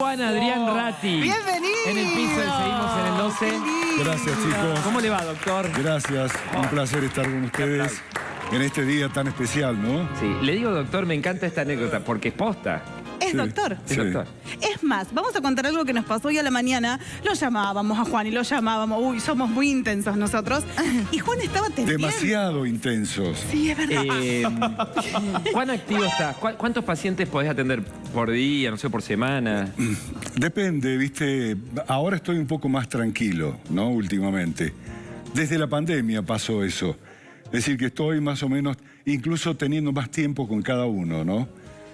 Juan Adrián Ratti. ¡Bienvenido! En el piso y seguimos en el 12. Gracias, chicos. ¿Cómo le va, doctor? Gracias. Un placer estar con ustedes en este día tan especial, ¿no? Sí, le digo, doctor, me encanta esta anécdota porque es posta. Es doctor. Es doctor. Es más, vamos a contar algo que nos pasó hoy a la mañana. Lo llamábamos a Juan y lo llamábamos. Uy, somos muy intensos nosotros. Y Juan estaba atendiendo. Demasiado intensos. Sí, es verdad. ¿Cuán activo estás? ¿Cuántos pacientes podés atender por día, no sé, por semana? Depende, ¿viste? Ahora estoy un poco más tranquilo, ¿no? Últimamente. Desde la pandemia pasó eso. Es decir, que estoy más o menos, incluso teniendo más tiempo con cada uno, ¿no?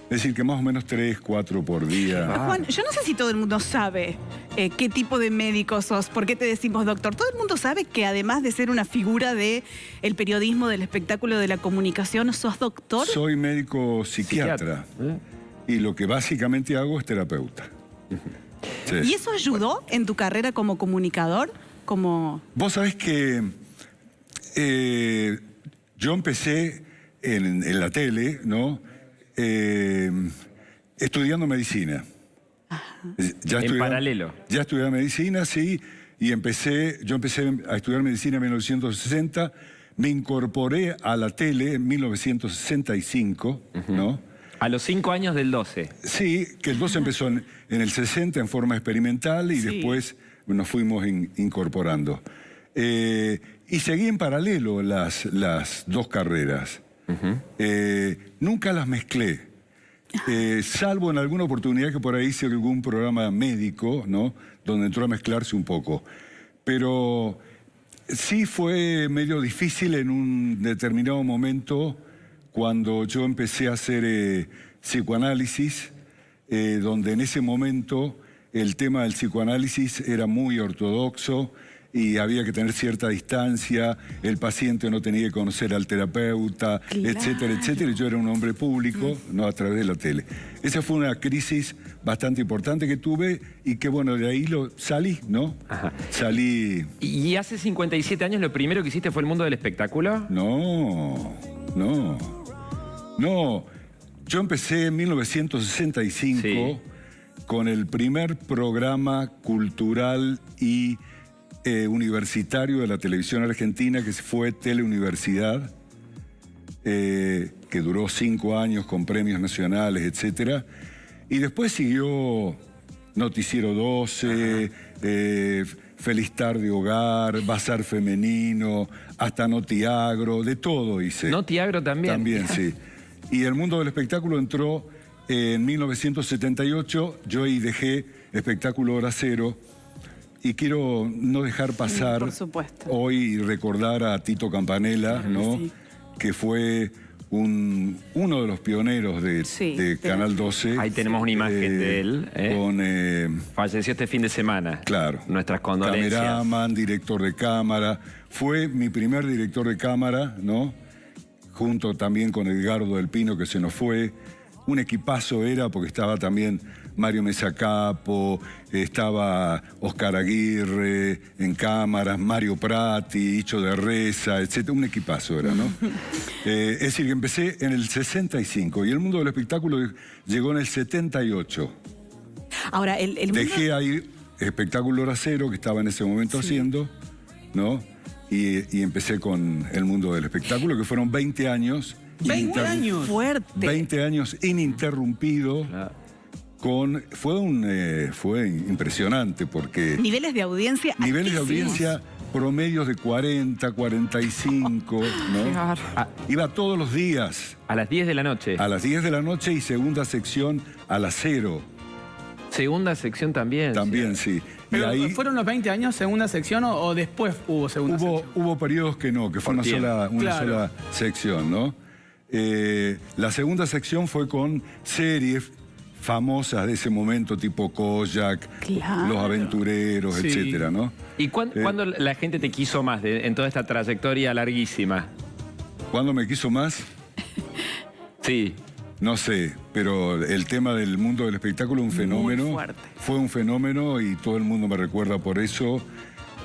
Es decir, que más o menos 3, 4 por día. Juan, yo no sé si todo el mundo sabe qué tipo de médico sos, por qué te decimos doctor. Todo el mundo sabe que además de ser una figura del periodismo, del espectáculo, de la comunicación, sos doctor. Soy médico psiquiatra. Y lo que básicamente hago es terapeuta. Sí. ¿Y eso ayudó en tu carrera como comunicador? Vos sabés que yo empecé en la tele, ¿no? Estudiando medicina. En paralelo. Ya estudié medicina, sí, y yo empecé a estudiar medicina en 1960, me incorporé a la tele en 1965, ¿no? A los 5 años del 12. Sí, que el 12 empezó en el 60 en forma experimental y después nos fuimos incorporando. Y seguí en paralelo las dos carreras. Nunca las mezclé, salvo en alguna oportunidad que por ahí hice algún programa médico, ¿no? Donde entró a mezclarse un poco. Pero sí fue medio difícil en un determinado momento cuando yo empecé a hacer psicoanálisis, donde en ese momento el tema del psicoanálisis era muy ortodoxo y había que tener cierta distancia, el paciente no tenía que conocer al terapeuta, etcétera, etcétera. Y yo era un hombre público, no a través de la tele. Esa fue una crisis bastante importante que tuve y que, bueno, de ahí salí, ¿no? Ajá. Salí... ¿Y hace 57 años lo primero que hiciste fue el mundo del espectáculo? No. Yo empecé en 1965 con el primer programa cultural y universitario de la televisión argentina, que fue Teleuniversidad, que duró 5 años con premios nacionales, etcétera. Y después siguió Noticiero 12, Feliz Tarde Hogar, Bazar Femenino, hasta Notiagro, de todo hice. ¿Notiagro también? También, sí. Y el mundo del espectáculo entró en 1978, yo ahí dejé Espectáculo Hora Cero. Y quiero no dejar pasar hoy y recordar a Tito Campanella, ¿no? Sí. Que fue uno de los pioneros de Canal 12. Ahí tenemos una imagen de él. Falleció este fin de semana. Claro. Nuestras condolencias. Cameraman, director de cámara. Fue mi primer director de cámara, ¿no? Junto también con Edgardo del Pino, que se nos fue. Un equipazo era, porque estaba también Mario Mesa Capo, estaba Oscar Aguirre en cámaras, Mario Prati, Hicho de Reza, etc. Un equipazo era, ¿no? Es decir, que empecé en el 65 y el mundo del espectáculo llegó en el 78. Ahora, Dejé ahí Espectáculo Hora Cero, que estaba en ese momento haciendo, ¿no? Y empecé con el mundo del espectáculo, que fueron 20 años. 20 años. Fuerte. 20 años ininterrumpido. Fue impresionante porque... Niveles de audiencia promedios de 40, 45, ¿no? Iba todos los días. A las 10 de la noche. A las 10 de la noche y segunda sección a las 0. Segunda sección también. También, sí. ¿Pero y ahí, fueron los 20 años segunda sección o después hubo segunda sección? Hubo periodos que no, que fue una sola sección, ¿no? La segunda sección fue con series famosas de ese momento, tipo Kojak, Los Aventureros, etcétera, ¿no? ¿Y cuándo la gente te quiso más en toda esta trayectoria larguísima? ¿Cuándo me quiso más? Sí. No sé, pero el tema del mundo del espectáculo es un fenómeno. Muy fuerte. Fue un fenómeno y todo el mundo me recuerda por eso.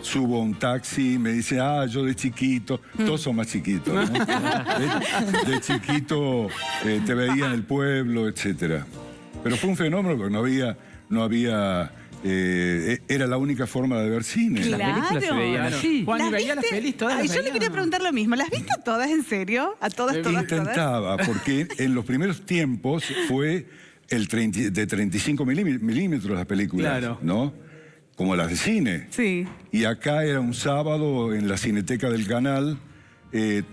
Subo a un taxi, me dice, yo de chiquito, todos son más chiquitos, ¿no? de chiquito te veía en el pueblo, etcétera. Pero fue un fenómeno porque no había... era la única forma de ver cine. Claro. Las películas se veían así. Juan, ¿y ¿Las veía las viste? pelis todas? Ay, las yo le veía, quería no? preguntar lo mismo. ¿Las viste todas en serio? ¿A todas, todas? Intentaba, porque en los primeros tiempos fue de 35 milímetros las películas, Claro. ¿no? Como las de cine. Sí. Y acá era un sábado en la Cineteca del Canal,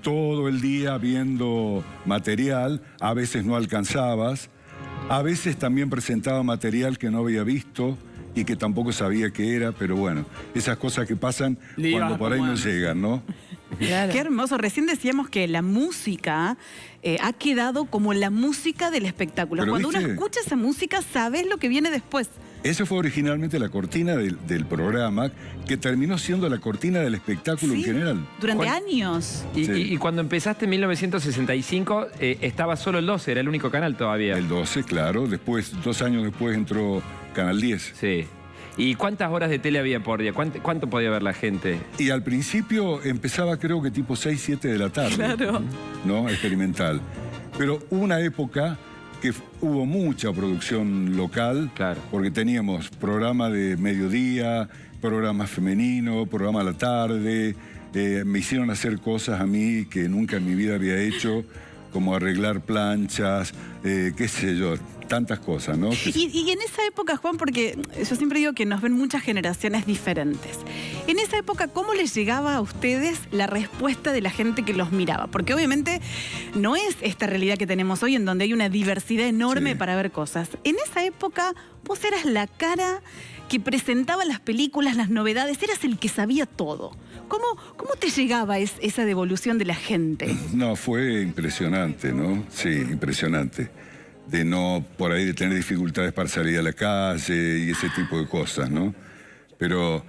todo el día viendo material, a veces no alcanzabas, a veces también presentaba material que no había visto y que tampoco sabía qué era, pero bueno, esas cosas que pasan Le ibas cuando por ahí no acomodando. llegan, ¿no? Claro. Qué hermoso. Recién decíamos que la música ha quedado como la música del espectáculo. Pero, Cuando uno ¿viste? escucha esa música, sabes lo que viene después. Esa fue originalmente la cortina del programa, que terminó siendo la cortina del espectáculo en Sí, general. durante Juan- años. Y, Sí. y cuando empezaste en 1965, estaba solo el 12, era el único canal todavía. El 12, claro. Después, 2 años después entró Canal 10. Sí. ¿Y cuántas horas de tele había por día? ¿Cuánto podía ver la gente? Y al principio empezaba creo que tipo 6, 7 de la tarde. Claro. ¿No? Experimental. Pero hubo una época que hubo mucha producción local. Claro. Porque teníamos programa de mediodía, programa femenino, programa a la tarde. Me hicieron hacer cosas a mí que nunca en mi vida había hecho, como arreglar planchas, qué sé yo, tantas cosas, ¿no? Y en esa época, Juan, porque yo siempre digo que nos ven muchas generaciones diferentes. En esa época, ¿cómo les llegaba a ustedes la respuesta de la gente que los miraba? Porque obviamente no es esta realidad que tenemos hoy en donde hay una diversidad enorme Sí. para ver cosas. En esa época, vos eras la cara que presentaba las películas, las novedades, eras el que sabía todo. ¿Cómo te llegaba esa devolución de la gente? No, fue impresionante, ¿no? Sí, impresionante. De no, por ahí, de tener dificultades para salir a la calle y ese tipo de cosas, ¿no? Pero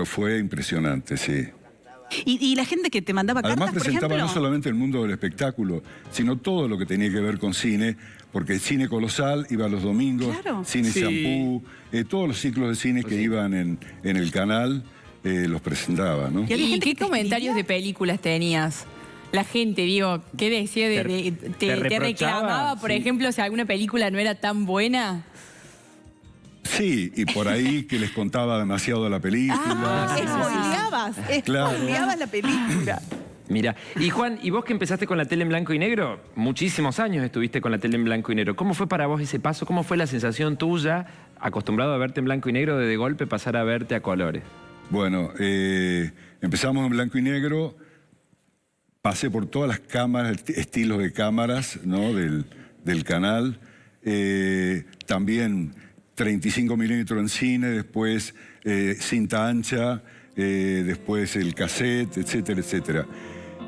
fue impresionante, sí. Y la gente que te mandaba Además cartas, por presentaba ejemplo. no solamente el mundo del espectáculo, sino todo lo que tenía que ver con cine, porque el cine colosal iba los domingos, Claro. cine Sí. champú, todos los ciclos de cine que iban en el canal los presentaba, ¿no? Y había ¿Y gente qué que te comentarios de escribía. películas tenías? La gente, digo, ¿qué decía? ¿Te reprochaba? Reclamaba, por Sí. ejemplo, si alguna película no era tan buena? Sí, y por ahí que les contaba demasiado de la película. Espoleabas la película. Mira, y Juan, ¿y vos que empezaste con la tele en blanco y negro? Muchísimos años estuviste con la tele en blanco y negro. ¿Cómo fue para vos ese paso? ¿Cómo fue la sensación tuya, acostumbrado a verte en blanco y negro, de golpe pasar a verte a colores? Bueno, empezamos en blanco y negro, pasé por todas las cámaras, estilos de cámaras, ¿no? del canal, también 35 milímetros en cine, después cinta ancha, después el cassette, etcétera, etcétera.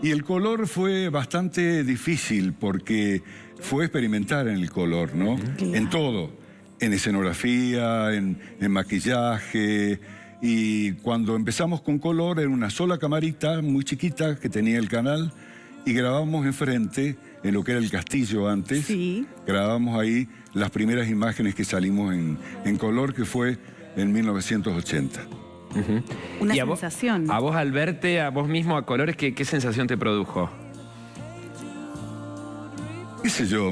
Y el color fue bastante difícil porque fue experimentar en el color, ¿no? En todo, en escenografía, en maquillaje. Y cuando empezamos con color era una sola camarita muy chiquita que tenía el canal y grabamos enfrente, en lo que era el castillo antes, Sí. grabamos ahí las primeras imágenes que salimos en color, que fue en 1980. Una Y a vos- sensación. A vos al verte, a vos mismo a colores, ¿qué sensación te produjo? ¿Qué sé yo?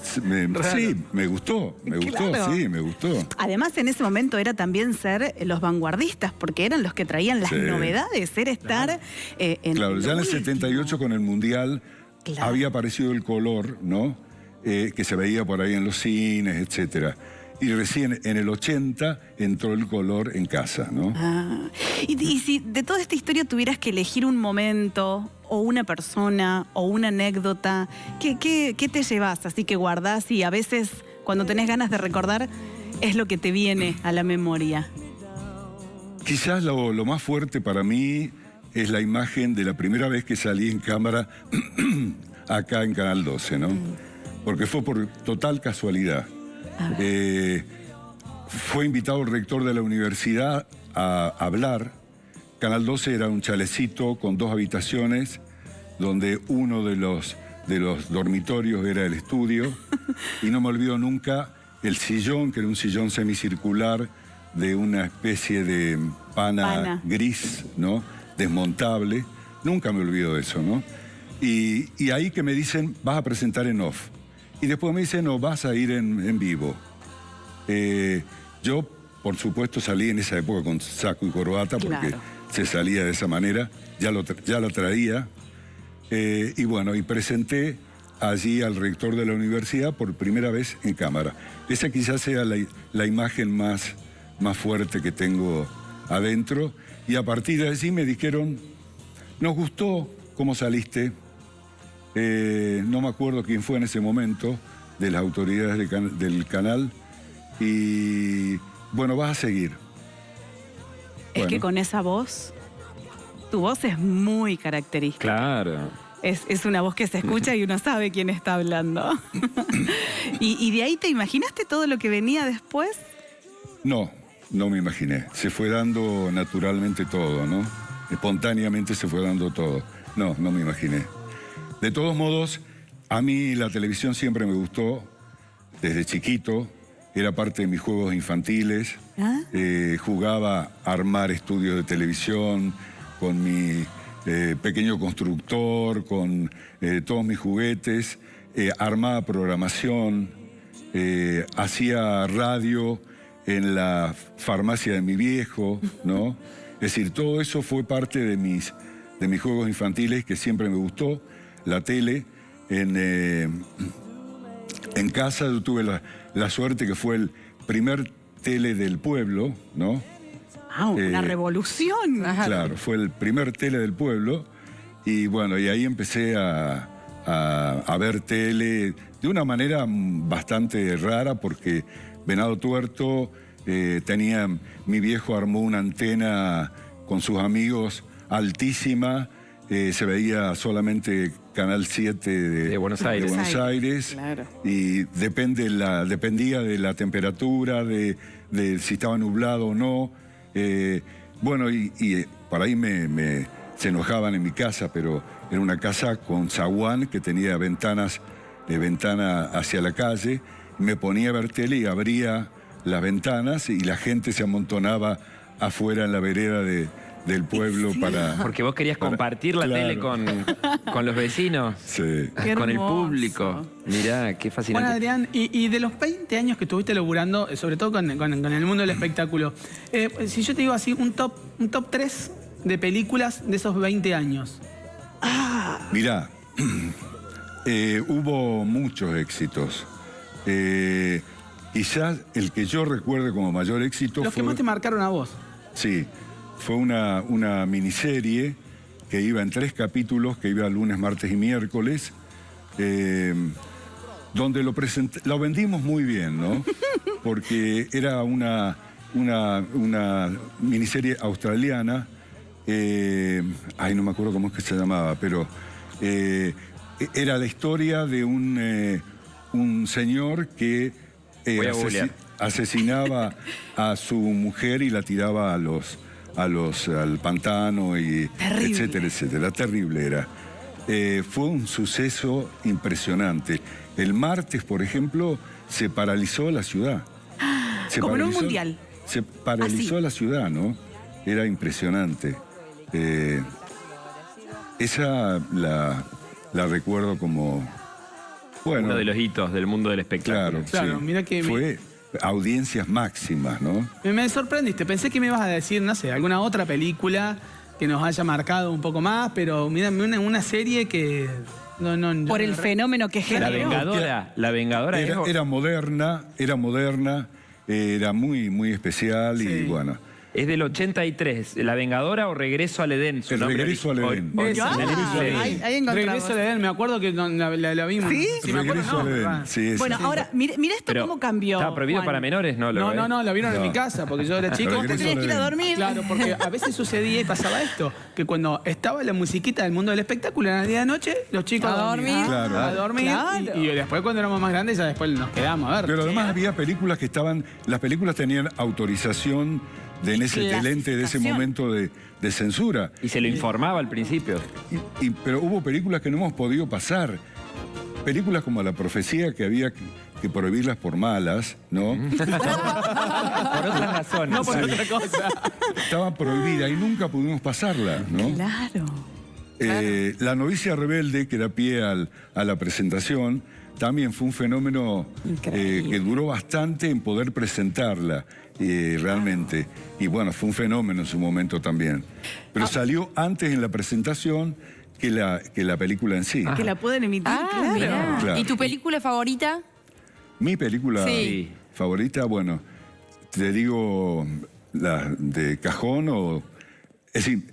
Sí, me gustó, Claro. sí, me gustó. Además, en ese momento era también ser los vanguardistas, porque eran los que traían las Sí. novedades, era estar en Claro, ya en el último. 78 con el Mundial Claro. había aparecido el color, ¿no? Que se veía por ahí en los cines, etcétera. Y recién en el 80 entró el color en casa, ¿no? Ah. Y si de toda esta historia tuvieras que elegir un momento, o una persona, o una anécdota, ¿qué te llevas? Así que guardás y a veces, cuando tenés ganas de recordar, es lo que te viene a la memoria. Quizás lo más fuerte para mí es la imagen de la primera vez que salí en cámara acá en Canal 12, ¿no? Porque fue por total casualidad. Fue invitado el rector de la universidad a hablar. Canal 12 era un chalecito con 2 habitaciones, donde uno de los dormitorios era el estudio. Y no me olvido nunca el sillón, que era un sillón semicircular de una especie de pana gris, ¿no? Desmontable. Nunca me olvido de eso, ¿no? Y ahí que me dicen, vas a presentar en off. Y después me dicen, no, vas a ir en vivo. Yo, por supuesto, salí en esa época con saco y corbata porque Claro. se salía de esa manera, ya la traía. Y bueno, y presenté allí al rector de la universidad por primera vez en cámara. Esa quizás sea la imagen más fuerte que tengo adentro. Y a partir de allí me dijeron, nos gustó cómo saliste. No me acuerdo quién fue en ese momento, de las autoridades del canal. Y bueno, vas a seguir. Es Bueno. que con esa voz, tu voz es muy característica. Claro. Es una voz que se escucha y uno sabe quién está hablando. ¿Y de ahí te imaginaste todo lo que venía después? No me imaginé. Se fue dando naturalmente todo, ¿no? Espontáneamente se fue dando todo. No me imaginé. De todos modos, a mí la televisión siempre me gustó. Desde chiquito, era parte de mis juegos infantiles. ¿Ah? Jugaba a armar estudios de televisión con mi pequeño constructor, con todos mis juguetes. Armaba programación, hacía radio en la farmacia de mi viejo, ¿no? Es decir, todo eso fue parte de mis juegos infantiles que siempre me gustó. La tele, en casa yo tuve la suerte que fue el primer tele del pueblo, ¿no? Ah, una revolución. Claro, fue el primer tele del pueblo y bueno, y ahí empecé a ver tele de una manera bastante rara porque Venado Tuerto mi viejo armó una antena con sus amigos altísima, se veía solamente Canal 7 De Buenos Aires. de Buenos Aires, Claro. y dependía de la temperatura, de si estaba nublado o no. Bueno, y por ahí se enojaban en mi casa, pero era una casa con zaguán que tenía ventana hacia la calle. Me ponía a ver tele y abría las ventanas y la gente se amontonaba afuera en la vereda del pueblo para... Porque vos querías compartir la Claro. tele con los vecinos, Sí. Qué con el hermoso. público. Mirá, qué Bueno, fascinante. Adrián, y de los 20 años que estuviste laburando, sobre todo con el mundo del espectáculo, si yo te digo así, un top 3 de películas de esos 20 años. Mirá, hubo muchos éxitos. Quizás el que yo recuerde como mayor éxito Los que fue... más te marcaron a vos. Sí, fue una miniserie que iba en 3 capítulos, que iba lunes, martes y miércoles, donde lo vendimos muy bien, ¿no? Porque era una miniserie australiana, no me acuerdo cómo es que se llamaba, pero era la historia de un señor que Voy a googlear. asesinaba a su mujer y la tiraba al pantano, y Terrible. etcétera, etcétera. Terrible era. Fue un suceso impresionante. El martes, por ejemplo, se paralizó la ciudad. Como en un mundial. Se paralizó Así. la ciudad, ¿no? Era impresionante. Esa la recuerdo como... Bueno, Uno de los hitos del mundo del espectáculo. Claro, sí. mira que Fue audiencias máximas, ¿no? Me sorprendiste, pensé que me ibas a decir, no sé, alguna otra película que nos haya marcado un poco más, pero mira, una serie que... No, Por el fenómeno que La generó. Vengadora es... Era moderna, era muy, muy especial y Sí. bueno. Es del 83. ¿La Vengadora o Regreso al Edén? Su El nombre Regreso al ori- Edén. o- Esa. original. Ah, Sí. ahí encontramos. Regreso a Edén, me acuerdo que la vimos. ¿Sí? me acuerdo, Regreso al Edén. Sí, sí, Bueno, sí. ahora, mira esto Pero cómo cambió. ¿Estaba prohibido Juan. para menores? No, No, la vieron en No. mi casa, porque yo era chico. Vos te Regreso tenías al que ir a Edén. dormir. Claro, porque a veces sucedía y pasaba esto, que cuando estaba la musiquita del mundo del espectáculo en el día de noche, los chicos A dormir. Claro. A dormir. Claro. Y después cuando éramos más grandes, ya después nos quedamos a ver. Pero además había películas que las películas tenían autorización en ese lente de ese Clasificación. momento de censura. Y se lo informaba al principio. Pero hubo películas que no hemos podido pasar. Películas como La Profecía, que había que prohibirlas por malas, ¿no? Por otras razones. no por otra cosa. Estaba prohibida y nunca pudimos pasarla, ¿no? Claro. La novicia rebelde, que da pie a la presentación, también fue un fenómeno que duró bastante en poder presentarla realmente. Y bueno, fue un fenómeno en su momento también. Pero salió antes en la presentación que la película en sí. Que la pueden emitir, claro. Mirá. Claro. ¿Y tu película favorita? Mi película Sí. favorita, bueno, te digo la de cajón o... Es decir,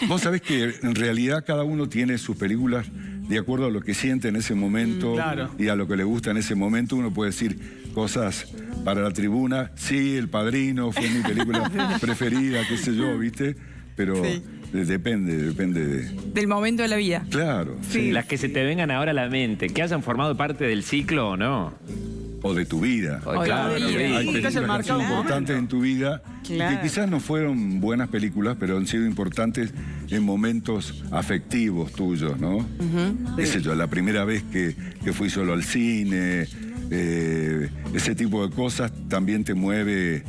vos sabés que en realidad cada uno tiene sus películas de acuerdo a lo que siente en ese momento Claro. y a lo que le gusta en ese momento. Uno puede decir cosas para la tribuna, sí, El Padrino fue mi película preferida, qué sé yo, ¿viste? Pero Sí. depende de... Del momento de la vida. Claro, sí. Las que se te vengan ahora a la mente, que hayan formado parte del ciclo o no. O de tu vida. O claro, de tu vida. sí. Hay Que películas hayan que marcado son un importantes en tu vida y Claro. que quizás no fueron buenas películas, pero han sido importantes en momentos afectivos tuyos, ¿no? Qué sé yo, la primera vez que fui solo al cine, ese tipo de cosas también te mueve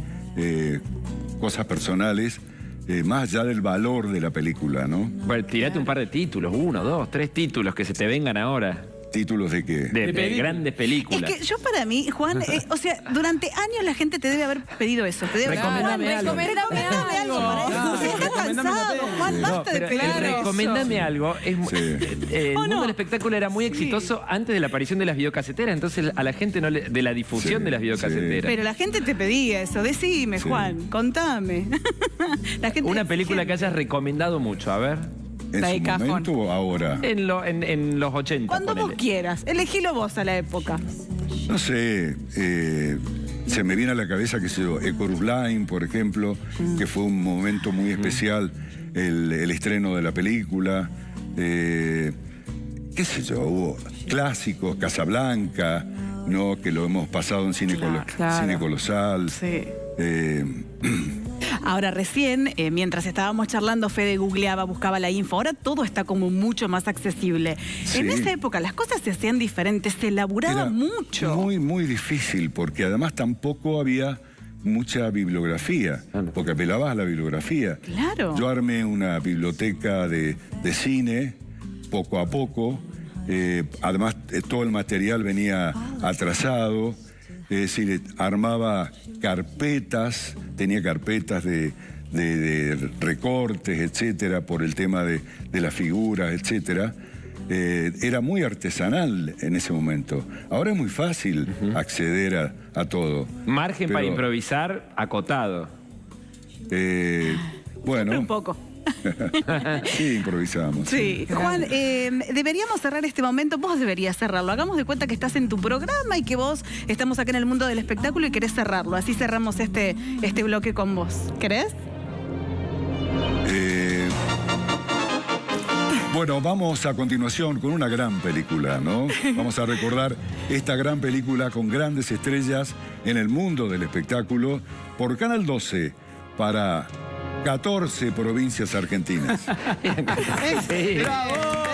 cosas personales, más allá del valor de la película, ¿no? Bueno, tirate un par de títulos, 1, 2, 3 títulos que se te vengan ahora. Títulos de que... De película. grandes películas. Es que yo para mí, Juan, o sea, durante años la gente te debe haber pedido eso. Te debe Recomendame algo. Recomendame algo. para eso. Estás Recomendame cansado, una peli. Juan, No, basta de pero pedir eso. recomendame algo. El ¿O mundo no? del espectáculo era muy exitoso antes de la aparición de las videocaseteras, entonces a la gente no le, de la difusión Sí, de las videocaseteras. Pero la gente te pedía eso. Decime, Sí. Juan, contame. La gente Una película que hayas recomendado mucho, a ver. ¿En La de su cajón. momento o ahora? En los 80, Cuando vos ponele. quieras, elegilo vos a la época. No sé, se me viene a la cabeza, qué sé yo, Ecorus Line, por ejemplo, que fue un momento muy especial, el estreno de la película. Qué sé yo, hubo clásicos, Casablanca, ¿no? Que lo hemos pasado en Cine, Claro. Cine Colosal. Sí. Eh, Ahora, recién, mientras estábamos charlando, Fede googleaba, buscaba la info. Ahora todo está como mucho más accesible. Sí. En esa época las cosas se hacían diferentes, se elaboraba Era mucho. Muy, muy difícil, porque además tampoco había mucha bibliografía, porque apelabas a la bibliografía. Claro. Yo armé una biblioteca de cine, poco a poco. Además, todo el material venía atrasado. Es decir, armaba carpetas, tenía carpetas de recortes, etcétera, por el tema de las figuras, etcétera. Era muy artesanal en ese momento. Ahora es muy fácil acceder a todo. Margen para Pero, improvisar acotado. Bueno, Un poco. sí, improvisamos. Sí, Juan, deberíamos cerrar este momento, vos deberías cerrarlo. Hagamos de cuenta que estás en tu programa y que vos estamos acá en el mundo del espectáculo y querés cerrarlo. Así cerramos este bloque con vos. ¿Querés? Bueno, vamos a continuación con una gran película, ¿no? Vamos a recordar esta gran película con grandes estrellas en el mundo del espectáculo por Canal 12 para 14 provincias argentinas. Sí. ¡Bravo!